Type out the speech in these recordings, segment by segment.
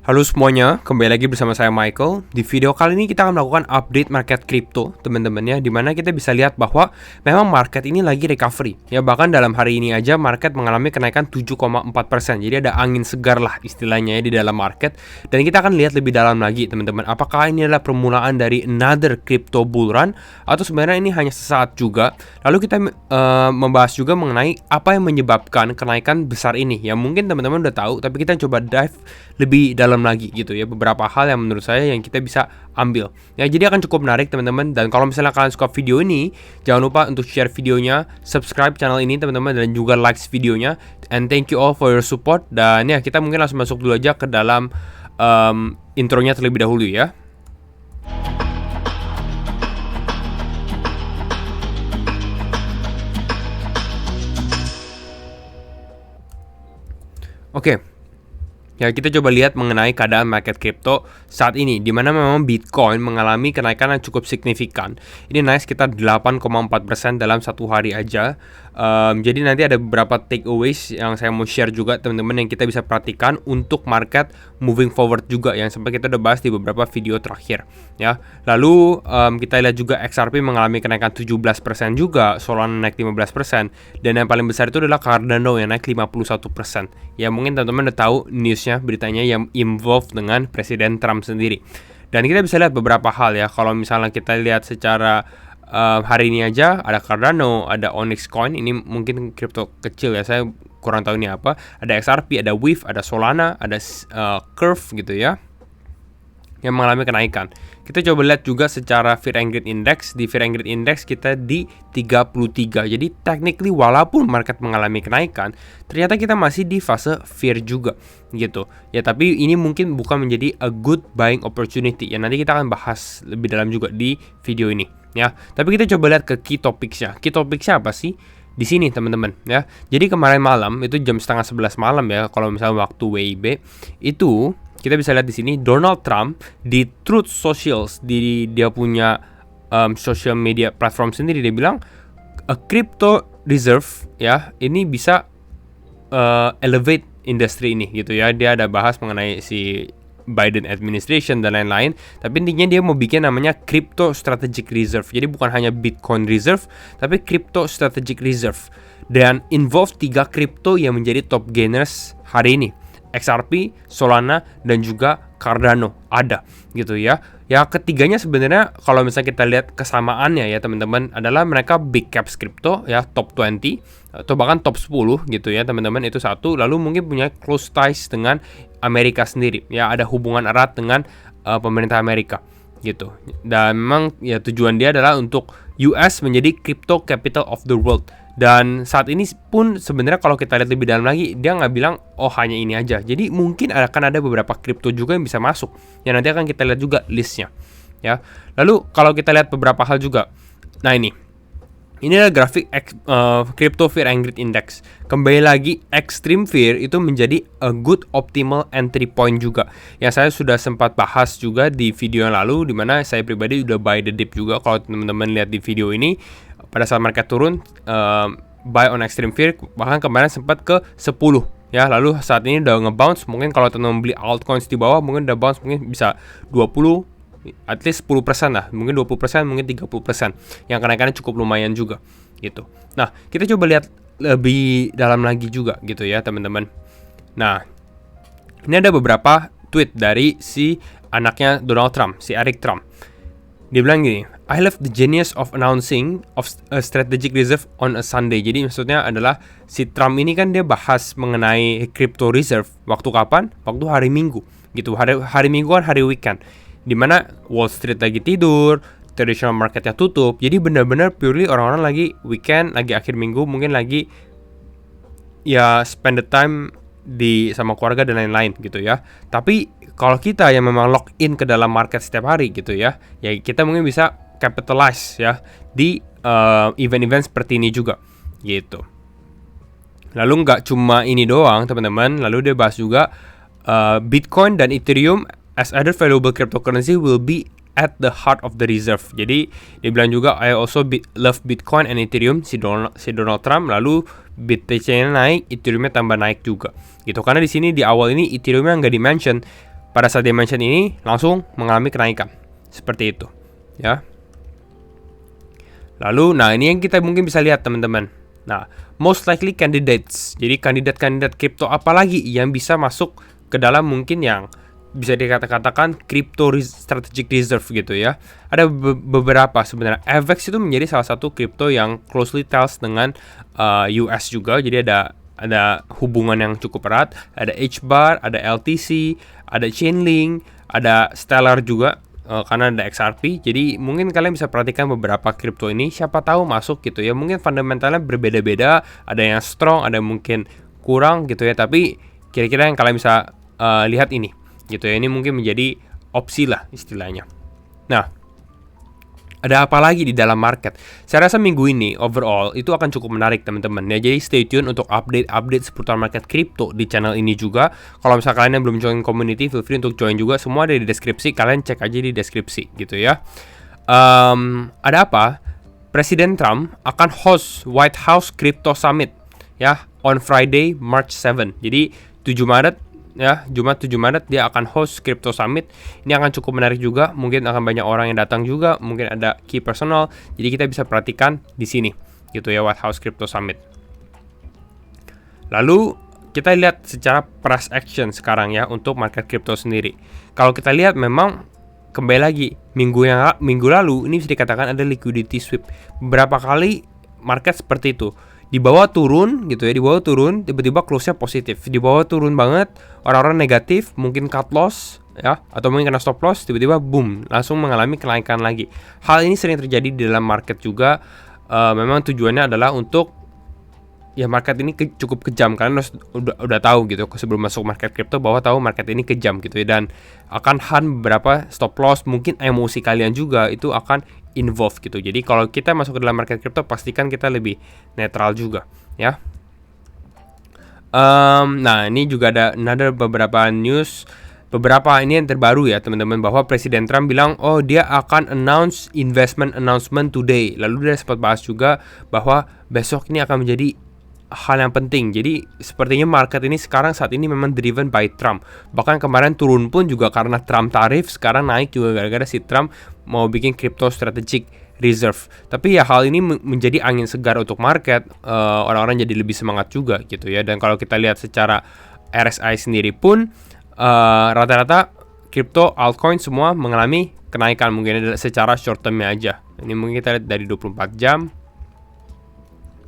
Halo semuanya, kembali lagi bersama saya Michael. Di video kali ini kita akan melakukan update market kripto, teman-teman ya, dimana kita bisa lihat bahwa memang market ini lagi recovery. Ya, bahkan dalam hari ini aja market mengalami kenaikan 7,4%. Jadi ada angin segar lah istilahnya ya di dalam market. Dan kita akan lihat lebih dalam lagi, teman-teman. Apakah ini adalah permulaan dari another crypto bull run atau sebenarnya ini hanya sesaat juga. Lalu kita membahas juga mengenai apa yang menyebabkan kenaikan besar ini. Ya, mungkin teman-teman udah tahu, tapi kita coba dive lebih dalam lagi gitu ya, beberapa hal yang menurut saya yang kita bisa ambil ya. Jadi akan cukup menarik teman-teman, dan kalau misalnya kalian suka video ini, jangan lupa untuk share videonya, subscribe channel ini teman-teman, dan juga like videonya. And thank you all for your support. Dan ya, kita mungkin langsung masuk dulu aja ke dalam intronya terlebih dahulu ya. Oke. Ya, kita coba lihat mengenai keadaan market crypto saat ini, di mana memang Bitcoin mengalami kenaikan yang cukup signifikan. Ini naik sekitar 8,4% dalam satu hari aja. Jadi nanti ada beberapa takeaways yang saya mau share juga teman-teman, yang kita bisa perhatikan untuk market moving forward juga, yang sempat kita udah bahas di beberapa video terakhir ya. Lalu kita lihat juga XRP mengalami kenaikan 17% juga, Solana naik 15%, dan yang paling besar itu adalah Cardano yang naik 51%. Ya, mungkin teman-teman udah tahu newsnya, beritanya yang involved dengan Presiden Trump sendiri. Dan kita bisa lihat beberapa hal ya. Kalau misalnya kita lihat secara hari ini aja, ada Cardano, ada Onyx Coin, ini mungkin kripto kecil ya, saya kurang tahu ini apa. Ada XRP, ada Wave, ada Solana, ada Curve gitu ya, yang mengalami kenaikan. Kita coba lihat juga secara Fear and Greed Index. Di Fear and Greed Index kita di 33. Jadi technically walaupun market mengalami kenaikan, ternyata kita masih di fase fear juga gitu. Ya, tapi ini mungkin bukan menjadi a good buying opportunity. Ya, nanti kita akan bahas lebih dalam juga di video ini ya. Tapi kita coba lihat ke key topics-nya. Key topics-nya apa sih? Di sini teman-teman ya. Jadi kemarin malam itu jam setengah 11 malam ya, kalau misalnya waktu WIB itu kita bisa lihat di sini Donald Trump di Truth Socials, di dia punya social media platform sendiri, dia bilang a crypto reserve ya, ini bisa elevate industri ini gitu ya. Dia ada bahas mengenai si Biden administration dan lain-lain, tapi intinya dia mau bikin namanya Crypto Strategic Reserve. Jadi bukan hanya Bitcoin Reserve, tapi Crypto Strategic Reserve, dan involve 3 kripto yang menjadi top gainers hari ini: XRP, Solana, dan juga Cardano ada gitu ya. Ya, ketiganya sebenarnya kalau misalnya kita lihat kesamaannya ya teman-teman, adalah mereka big cap crypto ya, top 20 atau bahkan top 10 gitu ya teman-teman, itu satu. Lalu mungkin punya close ties dengan Amerika sendiri ya, ada hubungan erat dengan pemerintah Amerika gitu. Dan memang ya tujuan dia adalah untuk US menjadi crypto capital of the world. Dan saat ini pun sebenarnya kalau kita lihat lebih dalam lagi, dia nggak bilang oh hanya ini aja. Jadi mungkin akan ada beberapa kripto juga yang bisa masuk. Ya, nanti akan kita lihat juga listnya ya. Lalu kalau kita lihat beberapa hal juga. Nah, ini adalah grafik Crypto Fear and Greed Index. Kembali lagi, Extreme Fear itu menjadi a good optimal entry point juga, yang saya sudah sempat bahas juga di video yang lalu, dimana saya pribadi udah buy the dip juga. Kalau teman-teman lihat di video ini, pada saat market turun, buy on Extreme Fear, bahkan kemarin sempat ke 10 ya. Lalu saat ini udah nge-bounce. Mungkin kalau teman-teman beli altcoins di bawah, mungkin udah bounce, mungkin bisa 20, at least 10% lah, mungkin 20%, mungkin 30%, yang kenaikannya cukup lumayan juga gitu. Nah, kita coba lihat lebih dalam lagi juga gitu ya teman-teman. Nah, ini ada beberapa tweet dari si anaknya Donald Trump, si Eric Trump. Dia bilang gini, I love the genius of announcing of a strategic reserve on a Sunday. Jadi maksudnya adalah si Trump ini kan dia bahas mengenai crypto reserve waktu kapan? Waktu hari Minggu gitu. Hari Minggu kan hari weekend, dimana Wall Street lagi tidur, traditional marketnya tutup. Jadi benar-benar purely orang-orang lagi weekend, lagi akhir minggu, mungkin lagi ya spend the time di sama keluarga dan lain-lain gitu ya. Tapi kalau kita yang memang lock in ke dalam market setiap hari gitu ya, ya kita mungkin bisa capitalize ya di event-event seperti ini juga gitu. Lalu nggak cuma ini doang teman-teman, lalu dia bahas juga Bitcoin dan Ethereum as other valuable cryptocurrency will be at the heart of the reserve. Jadi dia bilang juga I also love Bitcoin and Ethereum, si Donald Trump. Lalu BTC-nya naik, Ethereum-nya tambah naik juga gitu. Karena di sini di awal ini Ethereum-nya nggak di-mention, pada saat dimension ini langsung mengalami kenaikan seperti itu ya. Lalu nah ini yang kita mungkin bisa lihat teman-teman. Nah, most likely candidates. Jadi kandidat-kandidat kripto apa lagi yang bisa masuk ke dalam mungkin yang bisa dikatakan crypto strategic reserve gitu ya. Ada beberapa sebenarnya. AVAX itu menjadi salah satu kripto yang closely ties dengan US juga. Jadi ada hubungan yang cukup erat. Ada HBAR, ada LTC, ada Chainlink, ada Stellar juga. Karena ada XRP, jadi mungkin kalian bisa perhatikan beberapa kripto ini, siapa tahu masuk gitu ya. Mungkin fundamentalnya berbeda-beda, ada yang strong, ada mungkin kurang gitu ya. Tapi kira-kira yang kalian bisa lihat ini gitu ya. Ini mungkin menjadi opsi lah istilahnya. Nah, ada apa lagi di dalam market? Saya rasa minggu ini overall itu akan cukup menarik teman-teman ya. Jadi stay tune untuk update seputar market kripto di channel ini juga. Kalau misalnya kalian yang belum join community, feel free untuk join juga. Semua ada di deskripsi. Kalian cek aja di deskripsi gitu ya. Ada apa? Presiden Trump akan host White House Crypto Summit ya on Friday March 7. Jadi 7 Maret ya, Jumat 7 Maret dia akan host Crypto Summit. Ini akan cukup menarik juga. Mungkin akan banyak orang yang datang juga. Mungkin ada key personal. Jadi kita bisa perhatikan di sini gitu ya, White House Crypto Summit. Lalu kita lihat secara price action sekarang ya untuk market crypto sendiri. Kalau kita lihat memang kembali lagi minggu lalu ini bisa dikatakan ada liquidity sweep. Beberapa kali market seperti itu. Di bawah turun gitu ya, di bawah turun tiba-tiba close-nya positif. Di bawah turun banget, orang-orang negatif, mungkin cut loss ya, atau mungkin kena stop loss, tiba-tiba boom, langsung mengalami kenaikan lagi. Hal ini sering terjadi di dalam market juga. Memang tujuannya adalah untuk ya market ini cukup kejam. Kalian udah tahu gitu sebelum masuk market crypto bahwa tahu market ini kejam gitu ya, dan akan beberapa stop loss, mungkin emosi kalian juga itu akan involve gitu. Jadi kalau kita masuk ke dalam market crypto, pastikan kita lebih netral juga ya. Nah ini juga ada beberapa news. Beberapa ini yang terbaru ya teman-teman, bahwa Presiden Trump bilang dia akan announce investment announcement today. Lalu dia sempat bahas juga bahwa besok ini akan menjadi hal yang penting. Jadi sepertinya market ini saat ini memang driven by Trump. Bahkan kemarin turun pun juga karena Trump tarif, sekarang naik juga gara-gara si Trump mau bikin crypto strategic reserve. Tapi ya hal ini menjadi angin segar untuk market. Orang-orang jadi lebih semangat juga gitu ya. Dan kalau kita lihat secara RSI sendiri pun rata-rata crypto altcoin semua mengalami kenaikan, mungkin secara short term aja. Ini mungkin kita lihat dari 24 jam.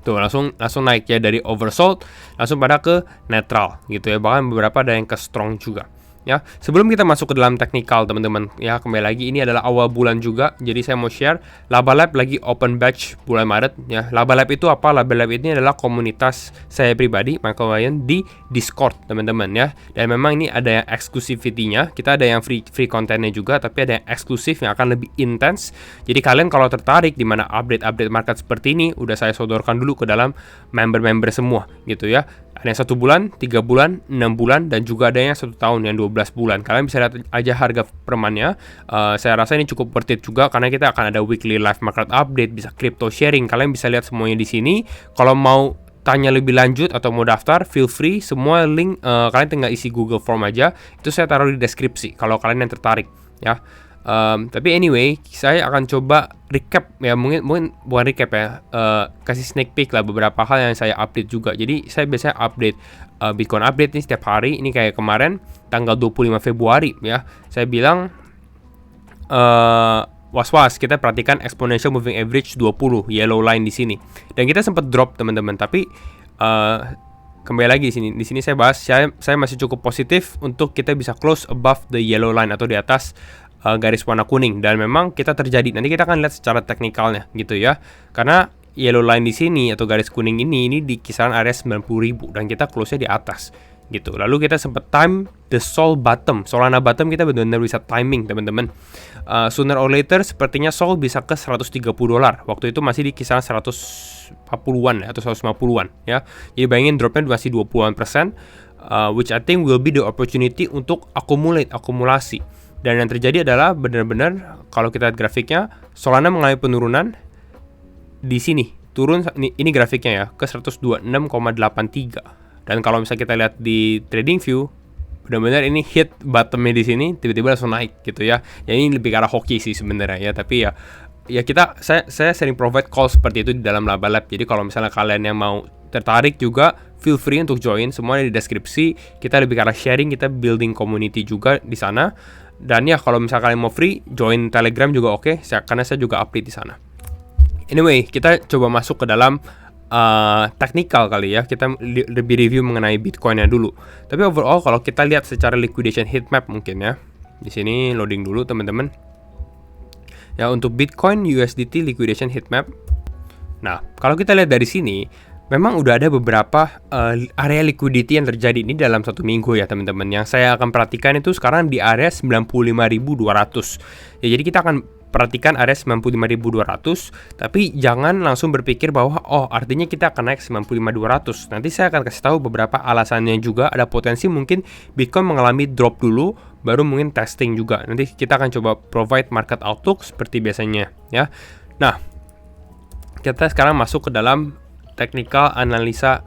Tuh langsung naik ya, dari oversold langsung pada ke netral gitu ya. Bahkan beberapa ada yang ke strong juga. Ya, sebelum kita masuk ke dalam teknikal teman-teman ya, kembali lagi ini adalah awal bulan juga. Jadi saya mau share Laba Lab lagi open batch bulan Maret ya. Laba Lab itu apa? Laba Lab ini adalah komunitas saya pribadi, Michael Ryan, di Discord teman-teman ya. Dan memang ini ada yang exclusivity-nya. Kita ada yang free kontennya juga, tapi ada yang eksklusif yang akan lebih intens. Jadi kalian kalau tertarik di mana update market seperti ini, udah saya sodorkan dulu ke dalam member-member semua gitu ya. Ada yang 1 bulan, 3 bulan, 6 bulan, dan juga ada yang 1 tahun, yang 12 bulan. Kalian bisa lihat aja harga permannya. Saya rasa ini cukup worth it juga, karena kita akan ada weekly live market update, bisa crypto sharing. Kalian bisa lihat semuanya di sini. Kalau mau tanya lebih lanjut atau mau daftar, feel free. Semua link kalian tinggal isi Google Form aja. Itu saya taruh di deskripsi kalau kalian yang tertarik ya. Tapi anyway, saya akan coba recap ya, mungkin bukan recap ya, kasih sneak peek lah beberapa hal yang saya update juga. Jadi saya biasanya update Bitcoin update nih setiap hari. Ini kayak kemarin tanggal 25 Februari ya. Saya bilang was-was, kita perhatikan exponential moving average 20 yellow line di sini. Dan kita sempat drop teman-teman, tapi kembali lagi di sini saya bahas saya masih cukup positif untuk kita bisa close above the yellow line atau di atas garis warna kuning, dan memang kita terjadi. Nanti kita akan lihat secara teknikalnya gitu ya. Karena yellow line di sini atau garis kuning ini di kisaran area 90.000 dan kita close-nya di atas gitu. Lalu kita sempat time the Sol bottom. Solana bottom kita benar-benar bisa timing teman-teman. Sooner or later sepertinya Sol bisa ke $130. Waktu itu masih di kisaran 140-an atau 150-an ya. Jadi bayangin dropnya masih 20%, which I think will be the opportunity untuk akumulasi. Dan yang terjadi adalah benar-benar kalau kita lihat grafiknya, Solana mengalami penurunan di sini. Turun, ini grafiknya ya, ke 126,83. Dan kalau misalnya kita lihat di trading view, benar-benar ini hit bottomnya di sini, tiba-tiba langsung naik gitu ya. Ya ini lebih ke arah hoki sih sebenarnya ya, tapi ya saya sering provide call seperti itu di dalam Laba Lab. Jadi kalau misalnya kalian yang mau tertarik juga, feel free untuk join, semua di deskripsi. Kita lebih ke arah sharing, kita building community juga di sana. Dan ya kalau misalnya kalian mau free, join Telegram juga oke, karena saya juga update di sana. Anyway, kita coba masuk ke dalam technical kali ya. Kita lebih review mengenai Bitcoin-nya dulu. Tapi overall kalau kita lihat secara liquidation heat map mungkin ya. Di sini loading dulu teman-teman. Ya, untuk Bitcoin USDT liquidation heat map. Nah, kalau kita lihat dari sini, memang udah ada beberapa area liquidity yang terjadi ini dalam satu minggu ya teman-teman. Yang saya akan perhatikan itu sekarang di area 95.200. Ya, jadi kita akan perhatikan area 95.200, tapi jangan langsung berpikir bahwa artinya kita akan naik 95.200. Nanti saya akan kasih tahu beberapa alasannya juga. Ada potensi mungkin Bitcoin mengalami drop dulu, baru mungkin testing juga. Nanti kita akan coba provide market outlook seperti biasanya ya. Nah, kita sekarang masuk ke dalam technical analisa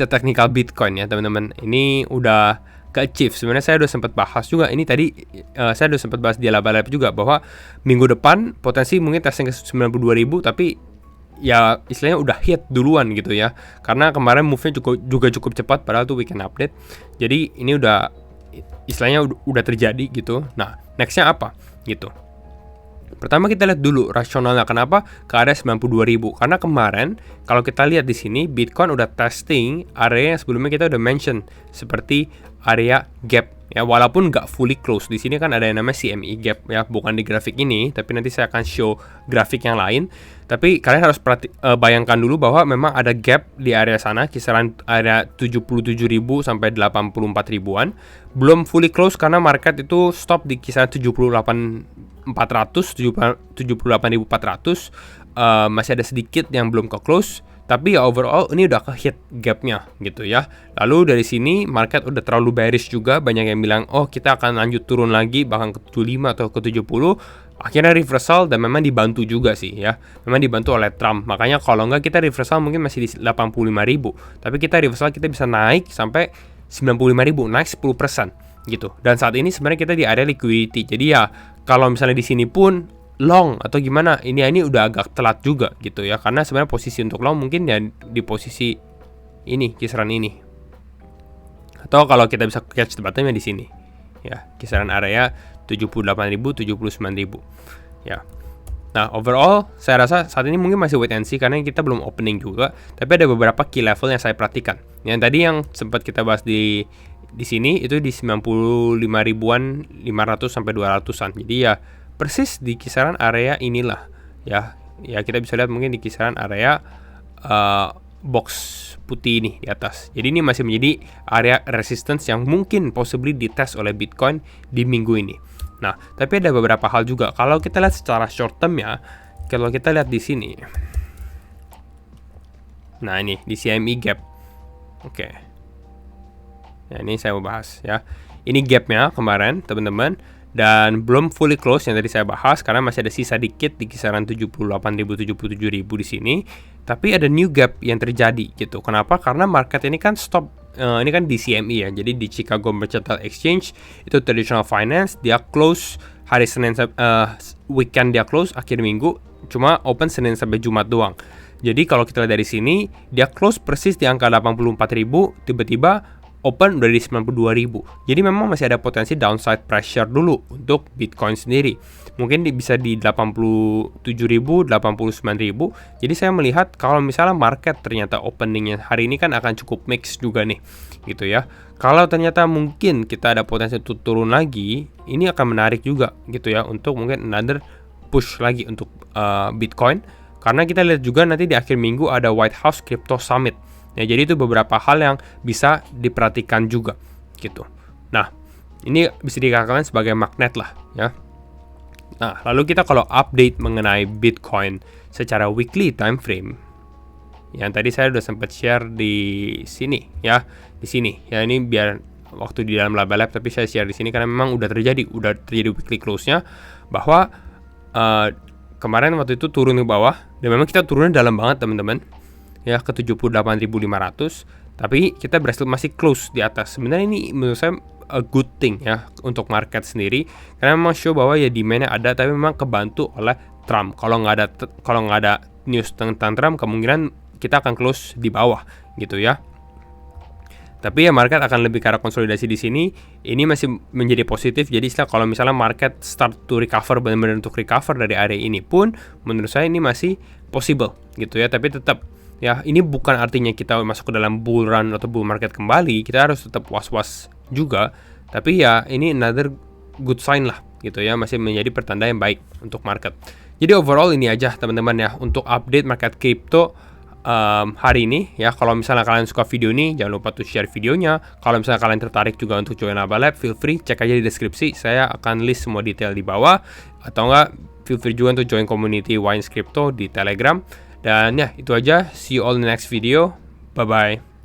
technical Bitcoin ya teman-teman. Ini udah ke-achieve. Sebenarnya saya udah sempat bahas juga ini tadi, saya udah sempat bahas di Laba Lab juga bahwa minggu depan potensi mungkin testing ke 92.000, tapi ya istilahnya udah hit duluan gitu ya. Karena kemarin move-nya juga cukup cepat padahal tuh weekend update. Jadi ini udah istilahnya udah terjadi gitu. Nah, next-nya apa gitu. Pertama kita lihat dulu rasionalnya kenapa ke area 92.000. Karena kemarin kalau kita lihat di sini Bitcoin udah testing area yang sebelumnya kita udah mention seperti area gap ya, walaupun nggak fully close. Di sini kan ada yang namanya CME gap ya, bukan di grafik ini, tapi nanti saya akan show grafik yang lain. Tapi kalian harus bayangkan dulu bahwa memang ada gap di area sana, kisaran area 77.000 sampai 84.000-an. Belum fully close karena market itu stop di kisaran 78.400, masih ada sedikit yang belum ke close. Tapi ya overall ini udah ke hit gapnya gitu ya. Lalu dari sini market udah terlalu bearish juga. Banyak yang bilang kita akan lanjut turun lagi bahkan ke 75 atau ke 70. Akhirnya reversal dan memang dibantu juga sih ya. Memang dibantu oleh Trump. Makanya kalau nggak kita reversal mungkin masih di 85.000. Tapi kita reversal kita bisa naik sampai 95.000, naik 10% gitu. Dan saat ini sebenarnya kita di area liquidity. Jadi ya kalau misalnya di sini pun long atau gimana, ini udah agak telat juga gitu ya, karena sebenarnya posisi untuk long mungkin ya di posisi ini, kisaran ini, atau kalau kita bisa catch the bottom-nya di sini ya, kisaran area 78.000 79.000 ya. Nah, overall saya rasa saat ini mungkin masih wait and see karena kita belum opening juga, tapi ada beberapa key level yang saya perhatikan. Yang tadi yang sempat kita bahas di sini itu di 95.000-an, 500 sampai 200-an. Jadi ya persis di kisaran area inilah ya. Ya kita bisa lihat mungkin di kisaran area box putih ini di atas. Jadi ini masih menjadi area resistance yang mungkin possibly dites oleh Bitcoin di minggu ini. Nah, tapi ada beberapa hal juga. Kalau kita lihat secara short term ya, kalau kita lihat di sini. Nah, ini di CME gap. Oke. Ya, ini saya mau bahas ya. Ini gapnya kemarin, teman-teman. Dan belum fully close yang tadi saya bahas karena masih ada sisa dikit di kisaran 78.000 77.000 di sini. Tapi ada new gap yang terjadi gitu. Kenapa? Karena market ini kan stop, ini kan di CME ya. Jadi di Chicago Mercantile Exchange itu traditional finance, dia close hari Senin, weekend dia close akhir minggu, cuma open Senin sampai Jumat doang. Jadi kalau kita lihat dari sini dia close persis di angka 84.000, tiba-tiba open udah di 92.000. Jadi memang masih ada potensi downside pressure dulu untuk Bitcoin sendiri. Mungkin bisa di 87.000, 89.000. Jadi saya melihat kalau misalnya market ternyata openingnya hari ini kan akan cukup mix juga nih, gitu ya. Kalau ternyata mungkin kita ada potensi untuk turun lagi, ini akan menarik juga gitu ya untuk mungkin another push lagi untuk Bitcoin. Karena kita lihat juga nanti di akhir minggu ada White House Crypto Summit. Ya, jadi itu beberapa hal yang bisa diperhatikan juga gitu. Nah, ini bisa dikatakan sebagai magnet lah ya. Nah, lalu kita kalau update mengenai Bitcoin secara weekly time frame, yang tadi saya udah sempat share di sini ya, di sini ya, ini biar waktu di dalam Laba Lab, tapi saya share di sini karena memang udah terjadi weekly close-nya bahwa kemarin waktu itu turun ke bawah dan memang kita turunnya dalam banget teman-teman. Ya ke 78.500, tapi kita berhasil masih close di atas. Sebenarnya ini menurut saya a good thing ya untuk market sendiri, karena memang show bahwa ya demand-nya ada, tapi memang kebantu oleh Trump. Kalau nggak ada news tentang Trump, kemungkinan kita akan close di bawah gitu ya. Tapi ya market akan lebih ke arah konsolidasi di sini. Ini masih menjadi positif. Jadi kalau misalnya market start to recover, benar-benar untuk recover dari area ini pun, menurut saya ini masih possible gitu ya. Tapi tetap ya, ini bukan artinya kita masuk ke dalam bull run atau bull market kembali. Kita harus tetap was-was juga. Tapi ya ini another good sign lah gitu ya, masih menjadi pertanda yang baik untuk market. Jadi overall ini aja teman-teman ya untuk update market crypto hari ini ya. Kalau misalnya kalian suka video ini, jangan lupa tuh share videonya. Kalau misalnya kalian tertarik juga untuk join Aba Lab, feel free cek aja di deskripsi. Saya akan list semua detail di bawah. Atau enggak, feel free juga untuk join community Wines Crypto di Telegram. Dan ya, itu aja. See you all in the next video. Bye-bye.